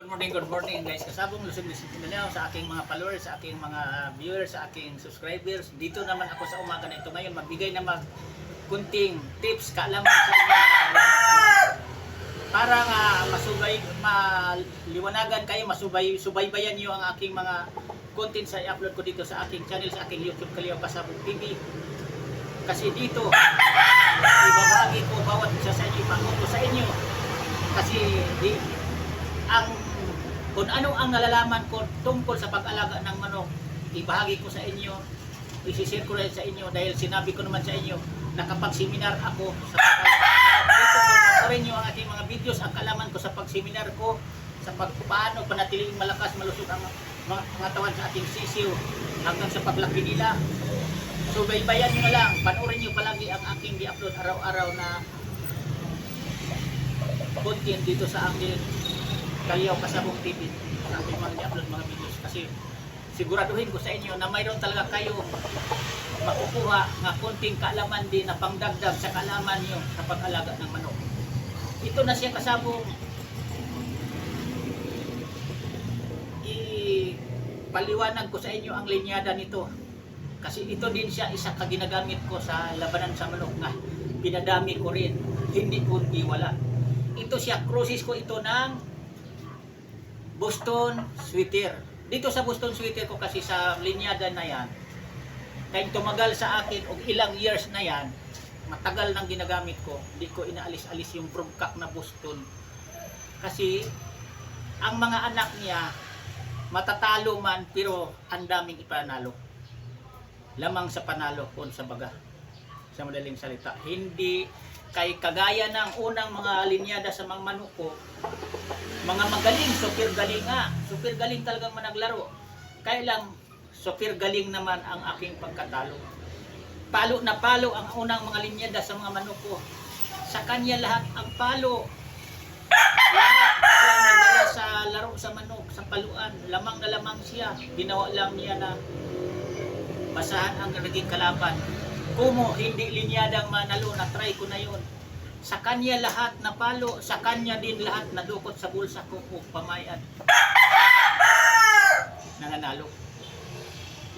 Good morning guys. Kasabong lusog-lusog na sa aking mga followers, sa aking mga viewers, sa aking subscribers. Dito naman ako sa umaga na ito ngayon magbigay ng kunting tips, kaalaman sa inyo para nga maliwanagan kayo, subaybayan niyo ang aking mga content sa i-upload ko dito sa aking channel, sa aking YouTube Kaliyaw Pasabog TV. Kasi dito ibabahagi ko bawat isa sa inyo, ipangako sa inyo. Kasi kung ano ang nalalaman ko tungkol sa pag-alaga ng manok, ibahagi ko sa inyo, isi-share ko rin sa inyo dahil sinabi ko naman sa inyo, nakapag-seminar ako sa pag-alaga ng manok. Dito kung panoorin nyo ang aking mga videos, ang kalaman ko sa pag-seminar ko, sa paano panatiling malakas, malusog ang mga katawan sa ating sisiw hanggang sa paglaki nila. So baybayan nyo na lang, panoorin nyo palagi ang aking i-upload araw-araw na content dito sa aking Kaliyaw Pasabog TV, sa aking mga i-upload mga videos. Kasi siguraduhin ko sa inyo na mayroon talaga kayo makukuha nga konting kaalaman din na pangdagdag sa kaalaman nyo sa pag-alaga ng manok. Ito na siya kasabong ipaliwanag ko sa inyo ang linyada nito. Kasi ito din siya isa ka ginagamit ko sa labanan sa manok nga pinadami ko rin, hindi kundi wala. Ito siya, crosses ko ito ng Boston Sweater. Dito sa Boston Sweater ko kasi sa linyada na yan, kahit tumagal sa akin o ilang years na yan, matagal nang ginagamit ko, hindi ko inaalis-alis yung broadcock na Boston. Kasi ang mga anak niya, matatalo man pero ang daming ipanalo. Lamang sa panalo kung sa baga. Sa madaling salita, hindi kay kagaya ng unang mga linyada sa mga manok ko, mga magaling, super galing nga. Super galing talagang managlaro. Kaya lang, super galing naman ang aking pagkatalo. Palo na palo ang unang mga linyada sa mga manok ko. Sa kanya lahat ang palo. Lahat siya nagdala sa laro sa manok, sa paluan. Lamang na lamang siya. Ginawa lang niya na basahan ang naging kalaban. Kumo, hindi linyadang manalo, na-try ko na yun. Sa kanya lahat na palo, sa kanya din lahat na dukot sa bulsa ko o pamayan. Nanganalo.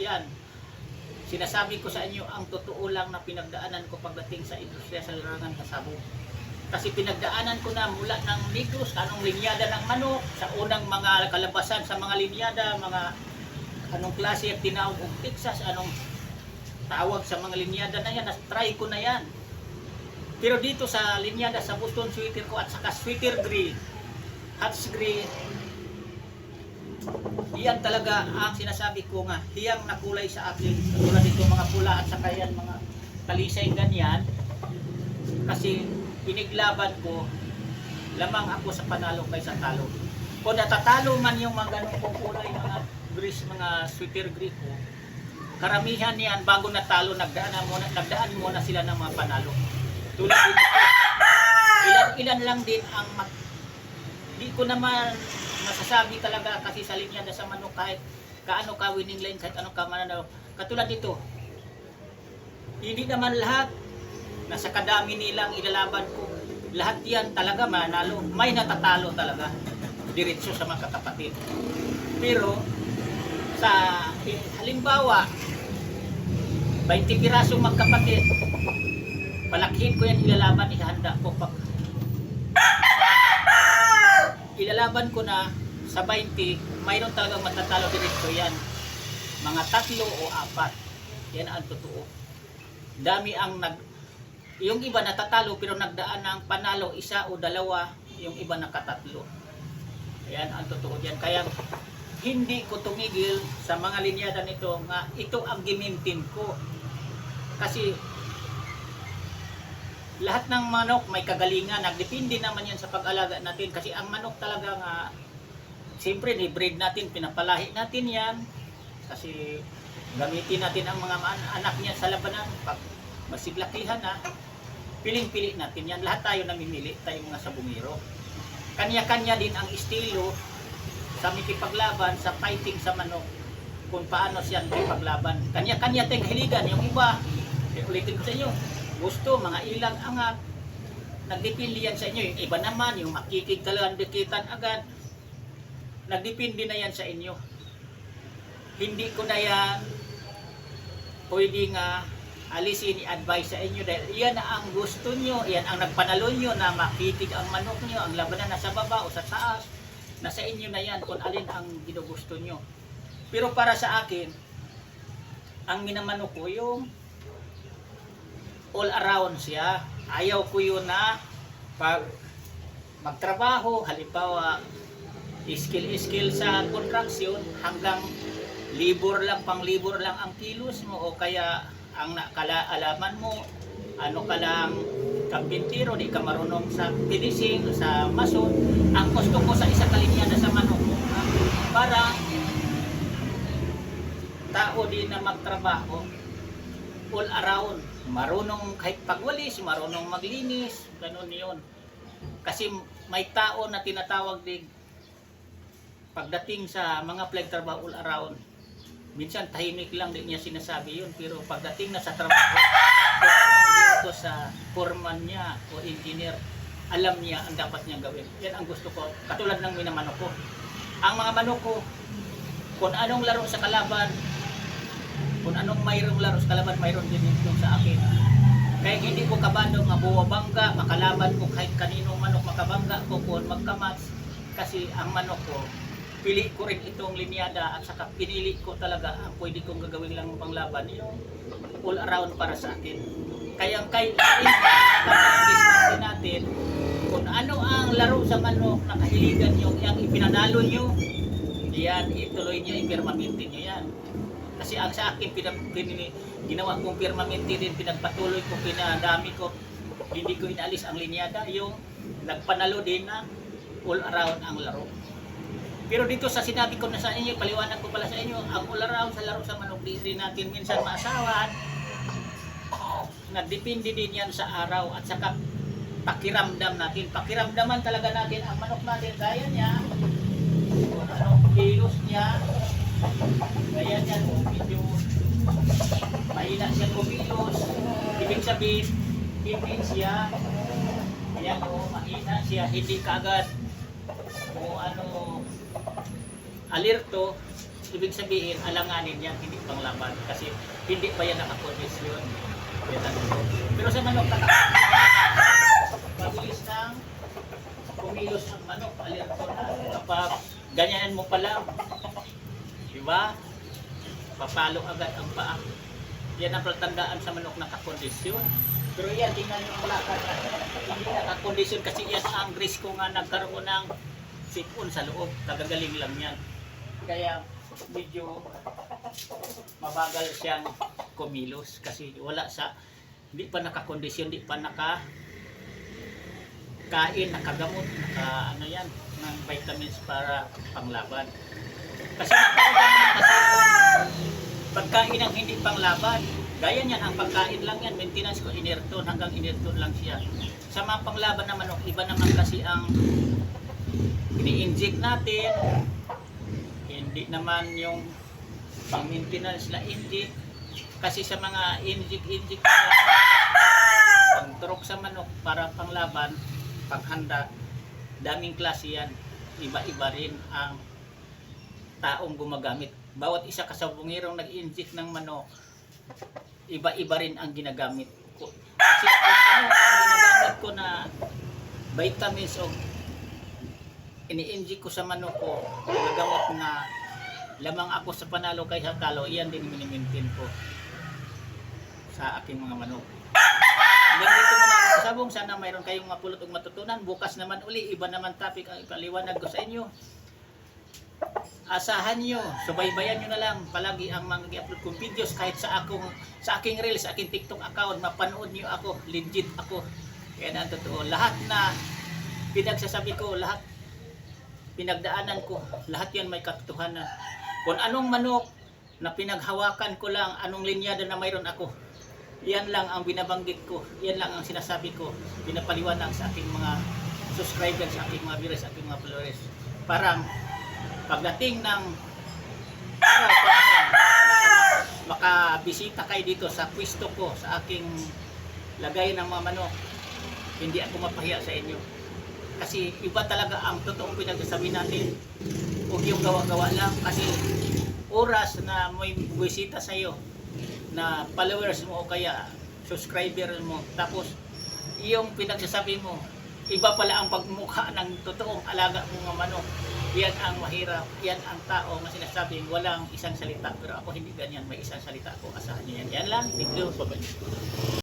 Yan. Sinasabi ko sa inyo ang totoo lang na pinagdaanan ko pagdating sa industriya sa larangan Pasabog. Kasi pinagdaanan ko na mula ng Negros, anong linyada ng manok, sa unang mga kalabasan sa mga linyada, mga anong klase at tinawag o Texas, anong tawag sa mga linyada na yan, na-try ko na yan. Pero dito sa linyada sa Boston Sweater ko at saka Sweater Gray, Hats Gray, iyan talaga ang sinasabi ko nga, hiyang nakulay sa akin. Tulad dito mga pula at saka yan mga kalisay ganyan. Kasi piniglaban ko, lamang ako sa panalo kaysa talo. Kung natatalo man yung mga ganong kulay, mga grease, mga Sweater Gray ko, karamihan niyan bago natalo nagdaan muna sila ng mga panalo. Tulad din ito. Ilan lang din ang di ko naman masasabi talaga kasi sa linyada sa manok kahit kaano ka winning line, kahit ano ka manalo. Katulad dito. Hindi naman lahat nasa kadami nilang ilalaban ko. Lahat yan talaga manalo. May natatalo talaga. Diretso sa mga katapatid. Pero sa halimbawa 20 pirasong magkapatid, palakhin ko yan, ilalaban, ihanda ko pag ilalaban ko na sa 20, mayroon talagang matatalo dito yan, mga 3 o 4. Yan ang totoo. Dami ang yung iba natatalo pero nagdaan ng panalo 1 o 2, yung iba nakatatlo. Yan ang totoo diyan. Kaya hindi ko tumigil sa mga linyada nito nga ito ang gimintin ko. Kasi lahat ng manok may kagalingan, nagdepende naman yan sa pag-alaga natin. Kasi ang manok talaga nga, siyempre ni-breed natin, pinapalahi natin yan. Kasi gamitin natin ang mga anak niya sa labanan. Pag masiglakihan na, piling-pili natin yan. Lahat tayo namimili, tayo mga sabungero. Kanya-kanya din ang estilo sa mikipaglaban, sa fighting sa manok, kung paano siya mikipaglaban. Kanya-kanya tayong hiligan. Yung iba, ulitin ko sa inyo, gusto, mga ilang angat, nagdepende yan sa inyo. Yung iba naman, yung makikig talagang dikitan agad. nagdepende na yan sa inyo. Hindi ko na yan pwedeng alisin, i-advise sa inyo dahil yan ang gusto nyo, yan ang nagpanalo nyo na makitig ang manok nyo, ang labanan nasa baba o sa taas, nasa inyo na yan kung alin ang ginugusto nyo. Pero para sa akin, ang minamanok ko yung all around siya. Ayaw ko yun na pag magtrabaho, halimbawa skill sa construction, hanggang libor lang, pang libor lang ang kilos mo, o kaya ang alaman mo, ano ka lang kampintiro, di ka marunong sa finishing, sa mason. Ang gusto ko sa isa kalinyada sa manok mo, para tao din na magtrabaho all around, marunong kahit pagwalis, marunong maglinis, ganun yun. Kasi may tao na tinatawag din pagdating sa mga trabaho all around, minsan tahimik lang din niya sinasabi yun, pero pagdating na sa trabaho, dito sa foreman niya o engineer, alam niya ang dapat niyang gawin. Yan ang gusto ko, katulad ng minamanok ko. Ang mga manok ko, kung anong laro sa kalaban, kung anong mayroong laro sa kalaban, mayroon din yung sa akin. Kaya hindi ko kabado nga buwabangga, makalaban ko kahit kaninong manok, makabangga ko kung magkamats. Kasi ang manok ko, pili ko rin itong linyada at saka pinili ko talaga ang pwede kong gagawin lang panglaban, yung all around para sa akin. Kaya kailangan natin kung ano ang laro sa manok na kahiligan nyo, yung ipinanalo nyo, yan, ituloy nyo, ipirmaminti nyo yan. Kasi ang sa akin, ginawa kong pirmaminti din, pinagpatuloy ko, pinadami ko, hindi ko inalis ang linyada, yung nagpanalo din na all around ang laro. Pero dito sa sinabi ko na sa inyo, paliwanag ko pala sa inyo, ang all around sa laro sa manok, di rin natin minsan maasawan. Nagdepende din yan sa araw at saka pakiramdam natin. Pakiramdaman talaga natin ang manok natin, gaya niya, kung anong kilos niya, gaya niya, kung medyo mahina siya kumilos, ibig sabihin, hindi siya, ayan o, mahina siya, hindi kaagad, kung ano, alerto, ibig sabihin, alanganin yan, hindi pang laban, kasi hindi pa yan nakakondisyon. Pero sa manok, mabilis nang kumilos ang manok, alerto na, kapag ganyanan mo pa lang, diba? Papalo agad ang paa. Yan ang patandaan sa manok na kakondisyon. Pero yan, tingnan nyo ang lakad. Hindi nakakondisyon kasi yan ang risko nga nagkaroon ng sipon sa loob. Kagagaling lang yan. Kaya medyo mabagal siyang kumilos kasi wala sa, hindi pa nakakondisyon, hindi pa kain, nakagamot, ano yan, ng vitamins para panglaban. Kasi pagkain ang hindi panglaban, gaya niyan, ang pagkain lang yan, maintenance ko, inerton, hanggang inerton lang siya. Sa mga panglaban na manok, iba naman kasi ang ini-inject natin, hindi naman yung pang-maintenance na inject. Kasi sa mga inject pang turok sa manok para panglaban, panghanda, daming klase yan. Iba-iba rin ang taong gumagamit. Bawat isa kasabungirong nag-inject ng manok, iba-iba rin ang ginagamit ko. Kasi ano ang ginagamit ko na vitamins o ini-inject ko sa manok ko, gagamot na lamang ako sa panalo kaysa talo, iyan din minimintin ko sa aking mga manok. Hanggang dito muna ako kasabong, sana mayroon kayong mapulot o matutunan. Bukas naman uli, iba naman topic ang ipaliwanag ko sa inyo. Asahan nyo, subaybayan nyo na lang palagi ang mga i-upload kong videos kahit sa aking reels, sa aking TikTok account, mapanood nyo ako, legit ako. Kaya na totoo, lahat na pinagsasabi ko, lahat pinagdaanan ko, lahat yan may katotohanan. Kung anong manok na pinaghawakan ko lang, anong linyada na mayroon ako, yan lang ang binabanggit ko, yan lang ang sinasabi ko, pinapaliwanag sa aking mga subscribers, sa aking mga viewers, sa aking mga followers. Parang pagdating ng araw, makabisita kayo dito sa pwesto ko, sa aking lagay ng mga manok, hindi ako mapahiya sa inyo. Kasi iba talaga ang totoong pinagsasabi natin. Huwag yung gawa-gawa lang kasi oras na may buwisita sa'yo na followers mo o kaya subscriber mo, tapos yung pinagsasabi mo, iba pala ang pagmukha ng totoong alaga mong mga manok. Yan ang mahirap, yan ang tao na sinasabing walang isang salita. Pero ako hindi ganyan, may isang salita ako, asahan nyo yan. Yan lang, thank you, bye-bye.